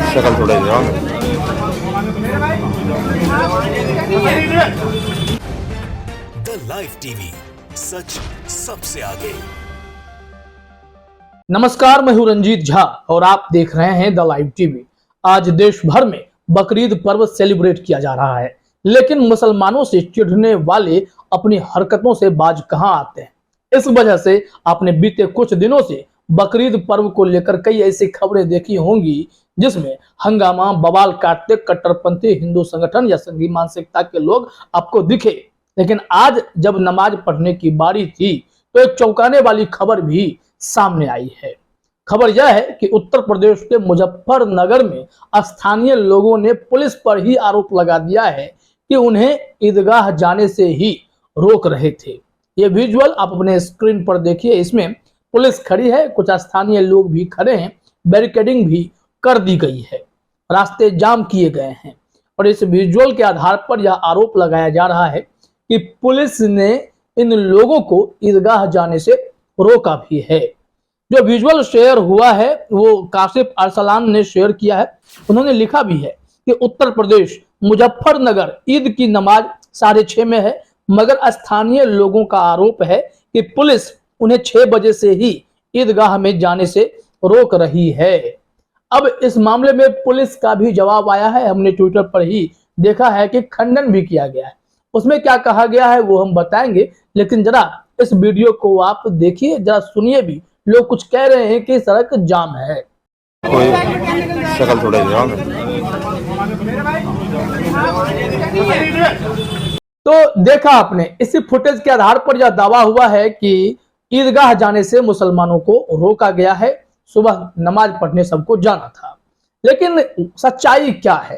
शक्ल थोड़ा the live TV, सच सबसे आगे। नमस्कार, मैं हूं रंजीत झा और आप देख रहे हैं द लाइव टीवी। आज देश भर में बकरीद पर्व सेलिब्रेट किया जा रहा है, लेकिन मुसलमानों से चिढ़ने वाले अपनी हरकतों से बाज कहां आते हैं। इस वजह से आपने बीते कुछ दिनों से बकरीद पर्व को लेकर कई ऐसी खबरें देखी होंगी जिसमें हंगामा, बवाल काटते कट्टरपंथी हिंदू संगठन या संघी मानसिकता के लोग आपको दिखे। लेकिन आज जब नमाज पढ़ने की बारी थी तो एक चौंकाने वाली खबर भी सामने आई है। खबर यह है कि उत्तर प्रदेश के मुजफ्फरनगर में स्थानीय लोगों ने पुलिस पर ही आरोप लगा दिया है कि उन्हें ईदगाह जाने से ही रोक रहे थे। ये विजुअल आप अपने स्क्रीन पर देखिए। इसमें पुलिस खड़ी है, कुछ स्थानीय लोग भी खड़े हैं, बैरिकेडिंग भी कर दी गई है, रास्ते जाम किए गए हैं और इस विजुअल के आधार पर यह आरोप लगाया जा रहा है कि पुलिस ने इन लोगों को ईदगाह जाने से रोका भी है। जो विजुअल शेयर हुआ है वो काशिफ अरसलान ने शेयर किया है। उन्होंने लिखा भी है कि उत्तर प्रदेश मुजफ्फरनगर ईद की नमाज 6:30 में है, मगर स्थानीय लोगों का आरोप है कि पुलिस उन्हें 6 बजे से ही ईदगाह में जाने से रोक रही है। अब इस मामले में पुलिस का भी जवाब आया है। हमने ट्विटर पर ही देखा है कि खंडन भी किया गया है। उसमें क्या कहा गया है वो हम बताएंगे, लेकिन जरा इस वीडियो को आप देखिए, जरा सुनिए भी। लोग कुछ कह रहे हैं कि सड़क जाम है। कोई शक्ल थोड़ा तो देखा आपने, इसी फुटेज के आधार पर यह दावा हुआ है कि ईदगाह जाने से मुसलमानों को रोका गया है। सुबह नमाज पढ़ने सबको जाना था, लेकिन सच्चाई क्या है,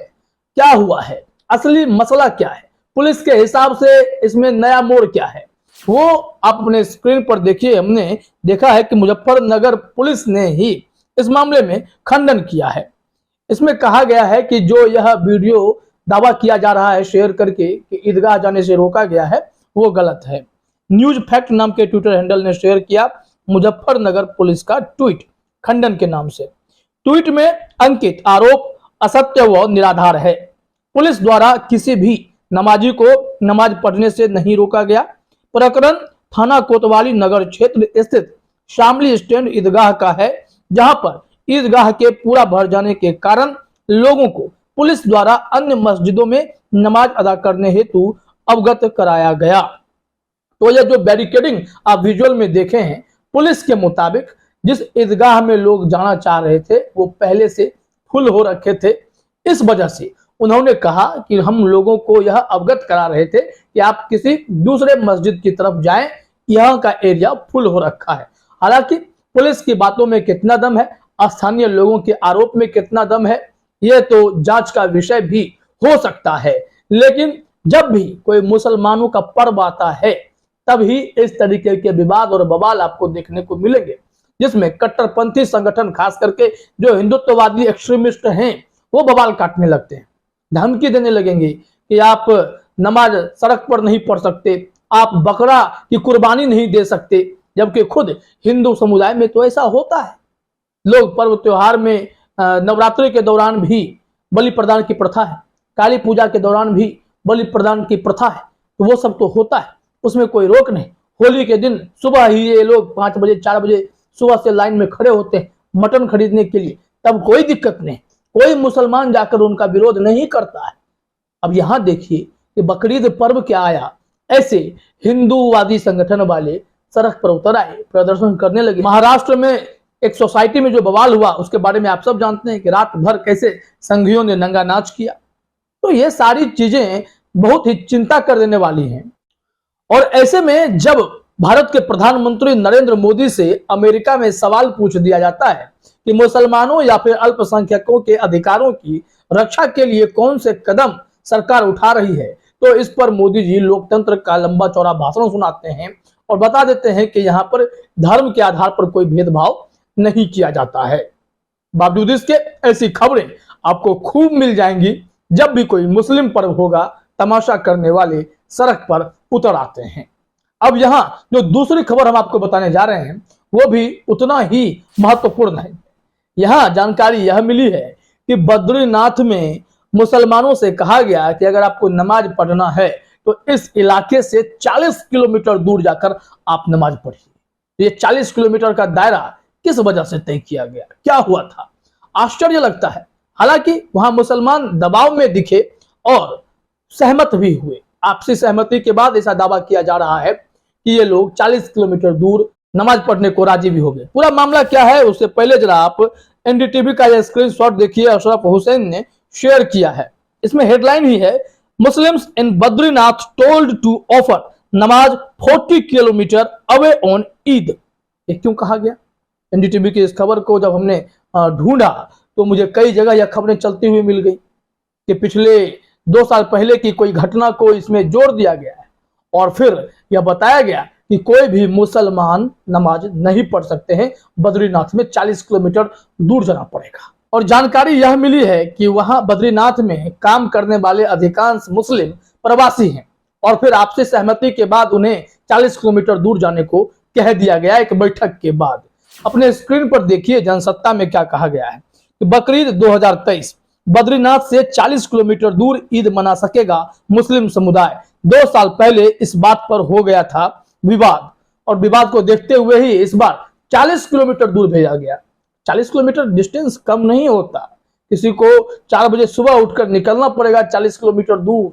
क्या हुआ है, असली मसला क्या है, पुलिस के हिसाब से इसमें नया मोड़ क्या है, वो आप अपने स्क्रीन पर देखिए। हमने देखा है कि मुजफ्फरनगर पुलिस ने ही इस मामले में खंडन किया है। इसमें कहा गया है कि जो यह वीडियो दावा किया जा रहा है शेयर करके कि ईदगाह जाने से रोका गया है, वो गलत है। न्यूज फैक्ट नाम के ट्विटर हैंडल ने शेयर किया मुजफ्फरनगर पुलिस का ट्वीट खंडन के नाम से। ट्वीट में अंकित आरोप असत्य व निराधार है। पुलिस द्वारा किसी भी नमाजी को नमाज पढ़ने से नहीं रोका गया। प्रकरण थाना कोतवाली नगर क्षेत्र स्थित शामली स्टैंड ईदगाह का है, जहां पर ईदगाह के पूरा भर जाने के कारण लोगों को पुलिस द्वारा अन्य मस्जिदों में नमाज अदा करने हेतु अवगत कराया गया। तो यह जो बैरिकेडिंग आप विजुअल में देखे हैं, पुलिस के मुताबिक जिस ईदगाह में लोग जाना चाह रहे थे वो पहले से फुल हो रखे थे। इस वजह से उन्होंने कहा कि हम लोगों को यह अवगत करा रहे थे कि आप किसी दूसरे मस्जिद की तरफ जाएं, यहाँ का एरिया फुल हो रखा है। हालांकि पुलिस की बातों में कितना दम है, स्थानीय लोगों के आरोप में कितना दम है, यह तो जांच का विषय भी हो सकता है। लेकिन जब भी कोई मुसलमानों का पर्व आता है तभी इस तरीके के विवाद और बवाल आपको देखने को मिलेंगे, जिसमें कट्टरपंथी संगठन खास करके जो हिंदुत्ववादी एक्सट्रीमिस्ट हैं वो बवाल काटने लगते हैं, धमकी देने लगेंगे कि आप नमाज सड़क पर नहीं पढ़ सकते, आप बकरा की कुर्बानी नहीं दे सकते। जबकि खुद हिंदू समुदाय में तो ऐसा होता है। लोग पर्व त्योहार में नवरात्रि के दौरान भी बलि प्रदान की प्रथा है, काली पूजा के दौरान भी बलि प्रदान की प्रथा है, तो वो सब तो होता है, उसमें कोई रोक नहीं। होली के दिन सुबह ही ये लोग 5 बजे 4 बजे सुबह से लाइन में खड़े होते हैं मटन खरीदने के लिए, तब कोई दिक्कत नहीं, कोई मुसलमान जाकर उनका विरोध नहीं करता है। अब यहाँ देखिए कि बकरीद पर्व क्या आया, ऐसे हिंदूवादी संगठन वाले सड़क पर उतर आए, प्रदर्शन करने लगे। महाराष्ट्र में एक सोसाइटी में जो बवाल हुआ उसके बारे में आप सब जानते हैं कि रात भर कैसे संघियों ने नंगा नाच किया। तो ये सारी चीजें बहुत ही चिंता कर देने वाली हैं। और ऐसे में जब भारत के प्रधानमंत्री नरेंद्र मोदी से अमेरिका में सवाल पूछ दिया जाता है कि मुसलमानों या फिर अल्पसंख्यकों के अधिकारों की रक्षा के लिए कौन से कदम सरकार उठा रही है, तो इस पर मोदी जी लोकतंत्र का लंबा चौड़ा भाषण सुनाते हैं और बता देते हैं कि यहाँ पर धर्म के आधार पर कोई भेदभाव नहीं किया जाता है। बावजूद इसके ऐसी खबरें आपको खूब मिल जाएंगी जब भी कोई मुस्लिम पर्व होगा, तमाशा करने वाले सड़क पर उतर आते हैं। अब यहाँ जो दूसरी खबर हम आपको बताने जा रहे हैं वो भी उतना ही महत्वपूर्ण है। यहाँ जानकारी यह मिली है कि बद्रीनाथ में मुसलमानों से कहा गया कि अगर आपको नमाज पढ़ना है तो इस इलाके से 40 किलोमीटर दूर जाकर आप नमाज पढ़िए। ये 40 किलोमीटर का दायरा किस वजह से तय किया गया, क्या हुआ था, आश्चर्य लगता है। हालांकि वहां मुसलमान दबाव में दिखे और सहमत भी हुए। आपसी सहमति के बाद ऐसा दावा किया जा रहा है कि ये लोग 40 किलोमीटर दूर नमाज पढ़ने को राजी भी हो गए। पूरा मामला क्या है उससे पहले जरा आप एनडीटीवी का यह स्क्रीनशॉट देखिए, अशरफ हुसैन ने शेयर किया है। इसमें हेडलाइन ही है, Muslims in Badrinath told to offer नमाज 40 किलोमीटर अवे ऑन ईद। ये क्यों कहा गया? एनडीटीवी की इस खबर को जब हमने ढूंढा तो मुझे कई जगह यह खबरें चलती हुई मिल गई कि पिछले 2 साल पहले की कोई घटना को इसमें जोड़ दिया गया है और फिर यह बताया गया कि कोई भी मुसलमान नमाज नहीं पढ़ सकते हैं, बद्रीनाथ में 40 किलोमीटर दूर जाना पड़ेगा। और जानकारी यह मिली है कि वहां बद्रीनाथ में काम करने वाले अधिकांश मुस्लिम प्रवासी हैं और फिर आपसी सहमति के बाद उन्हें 40 किलोमीटर दूर जाने को कह दिया गया एक बैठक के बाद। अपने स्क्रीन पर देखिए जनसत्ता में क्या कहा गया है कि बकरीद 2023 बद्रीनाथ से 40 किलोमीटर दूर ईद मना सकेगा मुस्लिम समुदाय। 2 साल पहले इस बात पर हो गया था विवाद और विवाद को देखते हुए ही इस बार 40 किलोमीटर दूर भेजा गया। 40 किलोमीटर डिस्टेंस कम नहीं होता, किसी को 4 बजे सुबह उठकर निकलना पड़ेगा 40 किलोमीटर दूर।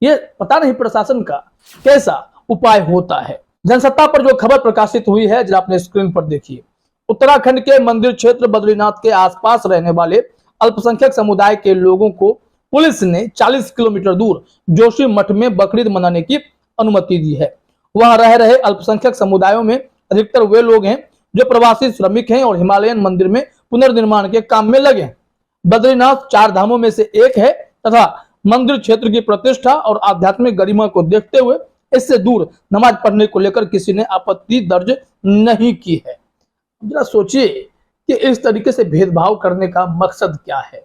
ये पता नहीं प्रशासन का कैसा उपाय होता है। जनसत्ता पर जो खबर प्रकाशित हुई है जरा अपने स्क्रीन पर देखिए। उत्तराखंड के मंदिर क्षेत्र बद्रीनाथ के आसपास रहने वाले अल्पसंख्यक समुदाय के लोगों को पुलिस ने 40 किलोमीटर दूर जोशी मठ में बकरीद मनाने की अनुमति दी है। वहां रह रहे अल्पसंख्यक समुदायों में अधिकतर वे लोग हैं जो प्रवासी श्रमिक हैं और हिमालयन मंदिर में पुनर्निर्माण के काम में लगे हैं। बद्रीनाथ 4 धामों में से एक है तथा मंदिर क्षेत्र की प्रतिष्ठा और आध्यात्मिक गरिमा को देखते हुए इससे दूर नमाज पढ़ने को लेकर किसी ने आपत्ति दर्ज नहीं की है। जरा सोचिए कि इस तरीके से भेदभाव करने का मकसद क्या है।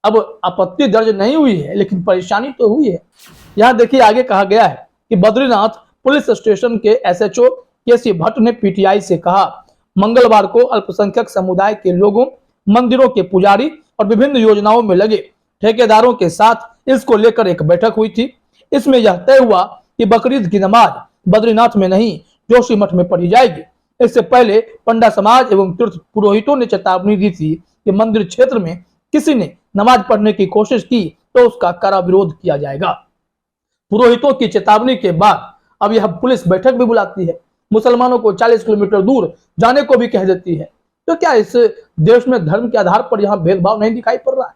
अब आपत्ति दर्ज नहीं हुई है लेकिन परेशानी तो हुई है। यहाँ देखिए आगे कहा गया है कि बद्रीनाथ पुलिस स्टेशन के एसएचओ केसी भट्ट ने पीटीआई से कहा, मंगलवार को अल्पसंख्यक समुदाय के लोगों, मंदिरों के पुजारी और विभिन्न योजनाओं में लगे ठेकेदारों के साथ इसको लेकर एक बैठक हुई थी। इसमें यह तय हुआ कि बकरीद की नमाज बद्रीनाथ में नहीं जोशी मठ में पढ़ी जाएगी। इससे पहले पंडा समाज एवं तीर्थ पुरोहितों ने चेतावनी दी थी कि मंदिर क्षेत्र में किसी ने नमाज पढ़ने की कोशिश की तो उसका कड़ा विरोध किया जाएगा। पुरोहितों की चेतावनी के बाद अब यह पुलिस बैठक भी बुलाती है, मुसलमानों को 40 किलोमीटर दूर जाने को भी कह देती है। तो क्या इस देश में धर्म के आधार पर यहाँ भेदभाव नहीं दिखाई पड़ रहा है?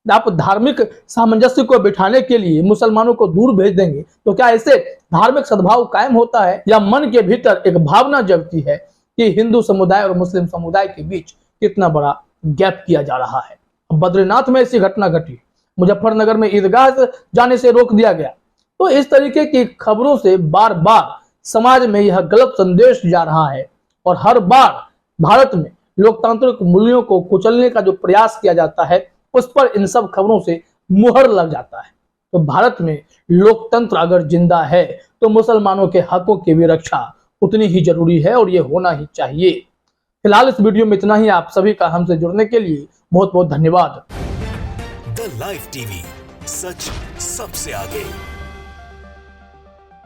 आप धार्मिक सामंजस्य को बिठाने के लिए मुसलमानों को दूर भेज देंगे तो क्या इससे धार्मिक सद्भाव कायम होता है या मन के भीतर एक भावना जगती है कि हिंदू समुदाय और मुस्लिम समुदाय के बीच कितना बड़ा गैप किया जा रहा है? बद्रीनाथ में ऐसी घटना घटी, मुजफ्फरनगर में ईदगाह जाने से रोक दिया गया। तो इस तरीके की खबरों से बार बार समाज में यह गलत संदेश जा रहा है और हर बार भारत में लोकतांत्रिक मूल्यों को कुचलने का जो प्रयास किया जाता है उस पर इन सब खबरों से मुहर लग जाता है। तो भारत में लोकतंत्र अगर जिंदा है तो मुसलमानों के हकों की भी रक्षा उतनी ही जरूरी है और ये होना ही चाहिए। फिलहाल इस वीडियो में इतना ही। आप सभी का हमसे जुड़ने के लिए बहुत बहुत धन्यवाद। द लाइव टीवी, सच सबसे आगे।